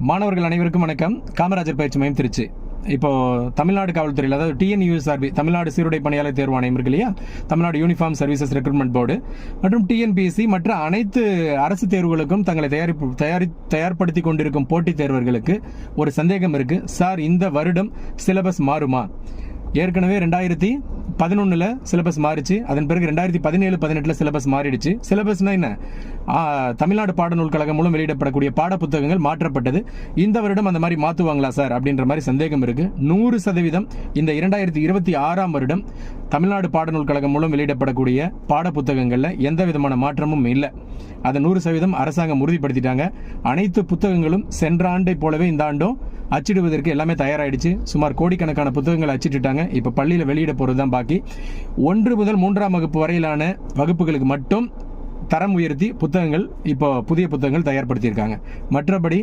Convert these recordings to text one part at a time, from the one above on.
மாணவர்கள் அனைவருக்கும் வணக்கம். காமராஜர் பயிற்சி மையம் திருச்சி. இப்போ தமிழ்நாடு காவல்துறையில், அதாவது டிஎன்யூஎஸ்ஆர்பி, தமிழ்நாடு சீருடை பணியாளர் தேர்வாணையம் இருக்கு இல்லையா, Tamil Nadu uniform services recruitment board மற்றும் டிஎன்பிஎஸ்சி மற்ற அனைத்து அரசு தேர்வுகளுக்கும் தங்களை தயார்படுத்தி கொண்டிருக்கும் போட்டித் தேர்வர்களுக்கு ஒரு சந்தேகம் இருக்கு. சார், இந்த வருடம் சிலபஸ் மாறுமா? ஏற்கனவே 2011 சிலபஸ் மாறிச்சு. அதன் பிறகு 2017-18 சிலபஸ் மாறிடுச்சு. சிலபஸ்னா என்ன? தமிழ்நாடு பாடநூல் கழகம் மூலம் வெளியிடப்படக்கூடிய பாட புத்தகங்கள் மாற்றப்பட்டது. இந்த வருடம் அந்த மாதிரி மாற்றுவாங்களா சார் அப்படின்ற மாதிரி சந்தேகம் இருக்கு. 100% இந்த 2026 வருடம் தமிழ்நாடு பாடநூல் கழகம் மூலம் வெளியிடப்படக்கூடிய பாட புத்தகங்கள்ல எந்த விதமான மாற்றமும் இல்லை. அதை 100% அரசாங்கம் உறுதிப்படுத்திட்டாங்க. அனைத்து புத்தகங்களும் சென்ற ஆண்டை போலவே இந்த ஆண்டும் அச்சிடுவதற்கு எல்லாமே தயாராயிடுச்சு. சுமார் கோடிக்கணக்கான புத்தகங்களை அச்சிட்டுட்டாங்க. இப்ப பள்ளியில வெளியிட போறதுதான் பாக்கி. 1 முதல் 3ஆம் வகுப்பு வரையிலான வகுப்புகளுக்கு மட்டும் தரம் உயர்த்தி புத்தகங்கள் இப்போ புதிய புத்தகங்கள் தயார்படுத்தியிருக்காங்க. மற்றபடி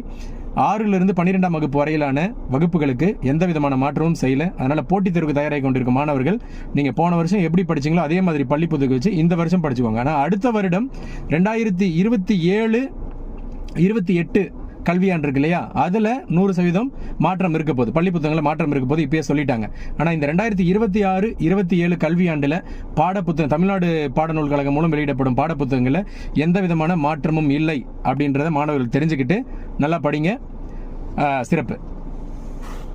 6லிருந்து 12ஆம் வகுப்பு வரையிலான வகுப்புகளுக்கு எந்த விதமான மாற்றமும் செய்யல. அதனால போட்டித் தேர்வுக்கு தயாராகி கொண்டிருக்கும் மாணவர்கள், நீங்க போன வருஷம் எப்படி படிச்சீங்களோ அதே மாதிரி பள்ளி புத்தகம் வச்சு இந்த வருஷம் படிச்சுக்கோங்க. ஆனா அடுத்த வருடம் 2027-28 கல்வியாண்டு இருக்கு இல்லையா, அதுல 100% மாற்றம் இருக்க போகுது. பள்ளி புத்தகங்கள மாற்றம் இருக்க போது இப்பயே சொல்லிட்டாங்க. ஆனா இந்த 2026-27 கல்வியாண்டுல பாடப்புத்தகம், தமிழ்நாடு பாடநூல் கழகம் மூலம் வெளியிடப்படும் பாட புத்தகங்கள்ல எந்த விதமான மாற்றமும் இல்லை அப்படின்றத மாணவர்கள் தெரிஞ்சுக்கிட்டு நல்லா படிங்க. சிறப்பு.